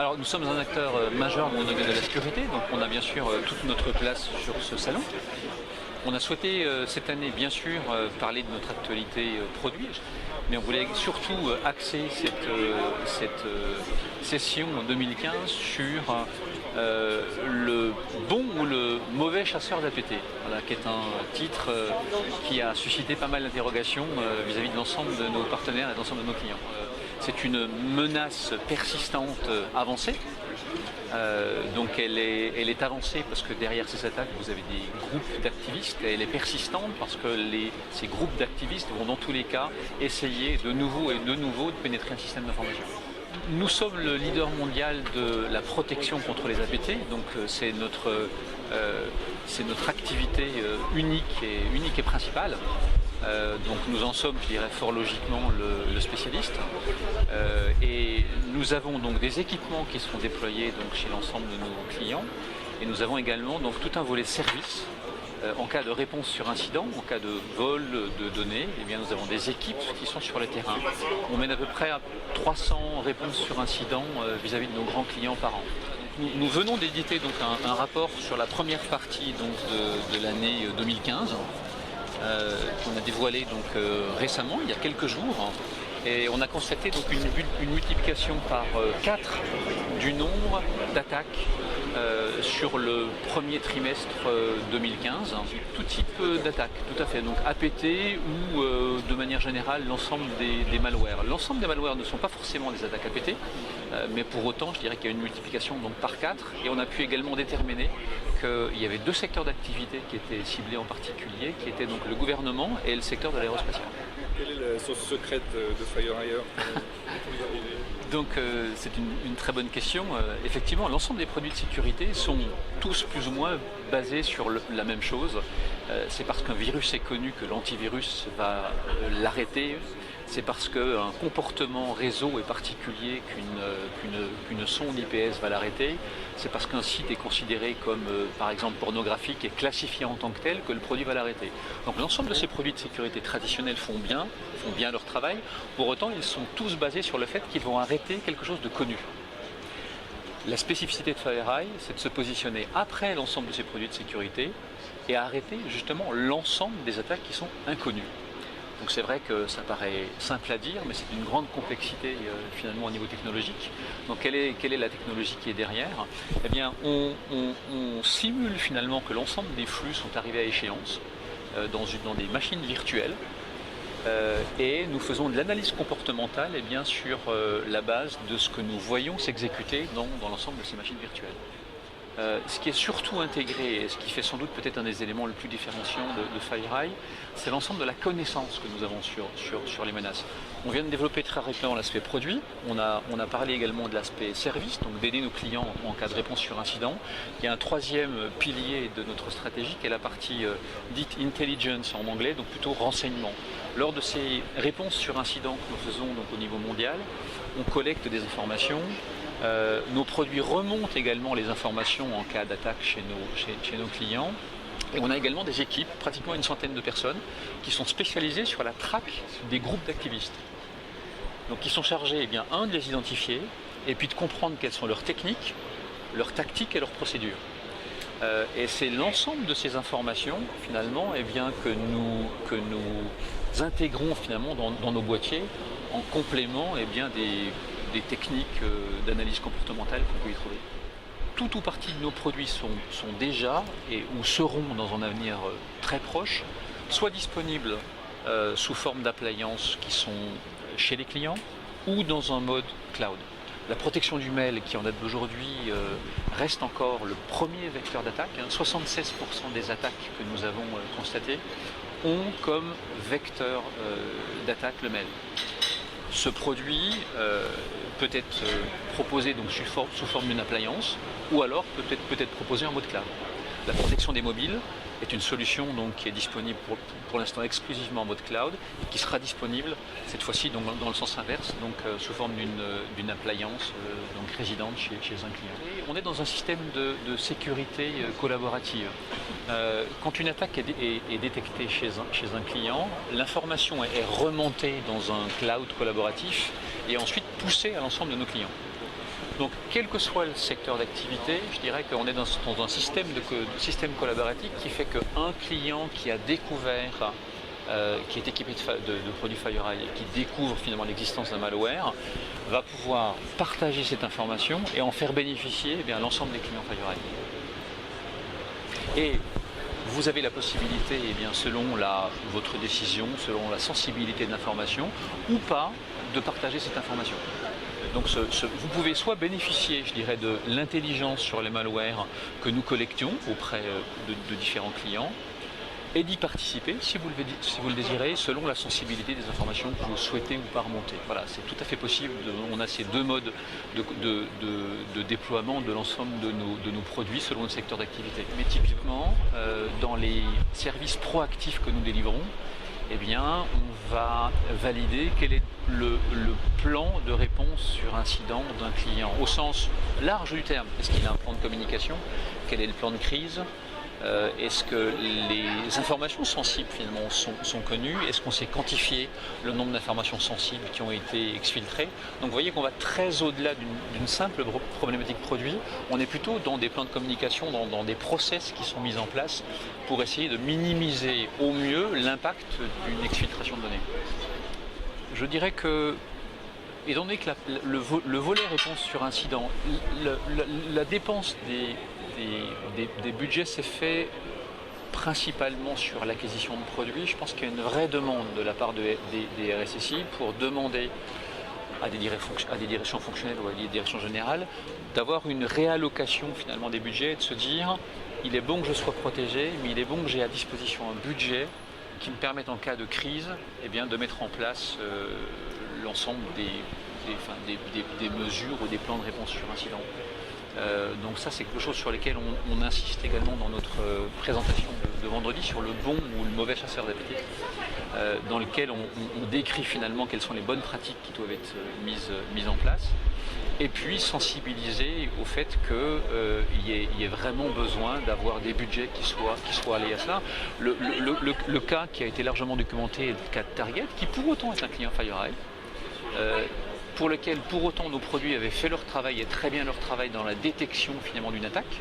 Alors nous sommes un acteur majeur dans le domaine de la sécurité, donc on a bien sûr toute notre place sur ce salon. On a souhaité cette année bien sûr parler de notre actualité produit, mais on voulait surtout axer cette session en 2015 sur le bon ou le mauvais chasseur d'APT, voilà, qui est un titre qui a suscité pas mal d'interrogations vis-à-vis de l'ensemble de nos partenaires et de l'ensemble de nos clients. C'est une menace persistante avancée. Donc elle est avancée parce que derrière ces attaques vous avez des groupes d'activistes, et elle est persistante parce que ces groupes d'activistes vont dans tous les cas essayer de nouveau de pénétrer un système d'information. Nous sommes le leader mondial de la protection contre les APT, donc c'est notre activité unique et principale. Donc nous en sommes, je dirais, fort logiquement le spécialiste. Et nous avons donc des équipements qui seront déployés donc, chez l'ensemble de nos clients. Et nous avons également donc, tout un volet service. En cas de réponse sur incident, en cas de vol de données, eh bien, nous avons des équipes qui sont sur le terrain. On mène à peu près 300 réponses sur incident vis-à-vis de nos grands clients par an. Nous venons d'éditer donc un rapport sur la première partie donc, de l'année 2015. Qu'on a dévoilé donc, récemment, il y a quelques jours, et on a constaté donc, une multiplication par 4 du nombre d'attaques sur le premier trimestre 2015, tout type d'attaques, tout à fait, donc APT ou de manière générale l'ensemble des malwares. L'ensemble des malwares ne sont pas forcément des attaques APT, mais pour autant je dirais qu'il y a une multiplication donc, par 4, et on a pu également déterminer qu'il y avait 2 secteurs d'activité qui étaient ciblés en particulier, qui étaient donc le gouvernement et le secteur de l'aérospatial. Quelle est la source secrète de FireEye? Donc c'est une très bonne question. Effectivement, l'ensemble des produits de sécurité sont tous plus ou moins basés sur la même chose. C'est parce qu'un virus est connu que l'antivirus va l'arrêter. C'est parce qu'un comportement réseau est particulier qu'une sonde IPS va l'arrêter. C'est parce qu'un site est considéré comme, par exemple, pornographique et classifié en tant que tel que le produit va l'arrêter. Donc l'ensemble de ces produits de sécurité traditionnels font bien leur travail. Pour autant, ils sont tous basés sur le fait qu'ils vont arrêter quelque chose de connu. La spécificité de FireEye, c'est de se positionner après l'ensemble de ces produits de sécurité et arrêter justement l'ensemble des attaques qui sont inconnues. Donc c'est vrai que ça paraît simple à dire, mais c'est une grande complexité finalement au niveau technologique. Donc quelle est la technologie qui est derrière? Eh bien, on simule finalement que l'ensemble des flux sont arrivés à échéance dans des machines virtuelles. Et nous faisons de l'analyse comportementale eh bien, sur la base de ce que nous voyons s'exécuter dans l'ensemble de ces machines virtuelles. Ce qui est surtout intégré, et ce qui fait sans doute peut-être un des éléments les plus différenciants de FireEye, c'est l'ensemble de la connaissance que nous avons sur les menaces. On vient de développer très rapidement l'aspect produit, on a parlé également de l'aspect service, donc d'aider nos clients en cas de réponse sur incident. Il y a un troisième pilier de notre stratégie qui est la partie dite intelligence en anglais, donc plutôt renseignement. Lors de ces réponses sur incident que nous faisons donc, au niveau mondial, on collecte des informations. Nos produits remontent également les informations en cas d'attaque chez nos clients. Et on a également des équipes, pratiquement une centaine de personnes, qui sont spécialisées sur la traque des groupes d'activistes. Donc qui sont chargés, eh bien, de les identifier, et puis de comprendre quelles sont leurs techniques, leurs tactiques et leurs procédures. Et c'est l'ensemble de ces informations, finalement, eh bien, que nous intégrons finalement dans nos boîtiers, en complément eh bien, des techniques d'analyse comportementale qu'on peut y trouver. Tout ou partie de nos produits sont déjà ou seront dans un avenir très proche, soit disponibles sous forme d'appliances qui sont chez les clients ou dans un mode cloud. La protection du mail qui en date d'aujourd'hui reste encore le premier vecteur d'attaque. 76% des attaques que nous avons constatées ont comme vecteur d'attaque le mail. Ce produit peut être proposé donc, sous forme d'une appliance ou alors peut être proposé en mode cloud. La protection des mobiles est une solution donc, qui est disponible pour l'instant exclusivement en mode cloud et qui sera disponible cette fois-ci dans le sens inverse, donc sous forme d'une appliance donc résidente chez un client. Et on est dans un système de sécurité collaborative. Quand une attaque est détectée chez un client, l'information est remontée dans un cloud collaboratif et ensuite poussée à l'ensemble de nos clients. Donc, quel que soit le secteur d'activité, je dirais qu'on est dans un système collaboratif qui fait qu'un client qui a découvert, qui est équipé de produits FireEye et qui découvre finalement l'existence d'un malware, va pouvoir partager cette information et en faire bénéficier l'ensemble des clients FireEye. Et vous avez la possibilité, selon votre décision, selon la sensibilité de l'information, ou pas, de partager cette information. Donc vous pouvez soit bénéficier, je dirais, de l'intelligence sur les malwares que nous collections auprès de différents clients, et d'y participer, si vous le désirez, selon la sensibilité des informations que vous souhaitez ou pas remonter. Voilà, c'est tout à fait possible. On a ces deux modes de déploiement de l'ensemble de nos produits selon le secteur d'activité. Mais typiquement, dans les services proactifs que nous délivrons, on va valider quel est le plan de réponse sur incident d'un client, au sens large du terme. Est-ce qu'il a un plan de communication? Quel est le plan de crise? Est-ce que les informations sensibles finalement sont connues? Est-ce qu'on sait quantifier le nombre d'informations sensibles qui ont été exfiltrées? Donc vous voyez qu'on va très au-delà d'une simple problématique produit. On est plutôt dans des plans de communication, dans des process qui sont mis en place pour essayer de minimiser au mieux l'impact d'une exfiltration de données. Je dirais que, étant donné que le volet réponse sur incident, la dépense des budgets s'est fait principalement sur l'acquisition de produits. Je pense qu'il y a une vraie demande de la part des RSSI pour demander à des directions fonctionnelles ou à des directions générales d'avoir une réallocation finalement des budgets et de se dire il est bon que je sois protégé, mais il est bon que j'ai à disposition un budget qui me permette en cas de crise de mettre en place l'ensemble des mesures ou des plans de réponse sur incident. Donc ça, c'est quelque chose sur lequel on insiste également dans notre présentation de vendredi sur le bon ou le mauvais chasseur d'effectifs, dans lequel on décrit finalement quelles sont les bonnes pratiques qui doivent être mises en place, et puis sensibiliser au fait qu'il y ait vraiment besoin d'avoir des budgets qui soient alliés à cela. Le cas qui a été largement documenté est le cas de Target, qui pour autant est un client FireEye, pour lequel pour autant nos produits avaient fait leur travail et très bien leur travail dans la détection finalement d'une attaque,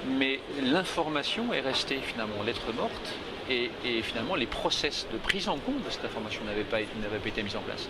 mais l'information est restée finalement lettre morte et finalement les process de prise en compte de cette information n'avaient pas été mis en place.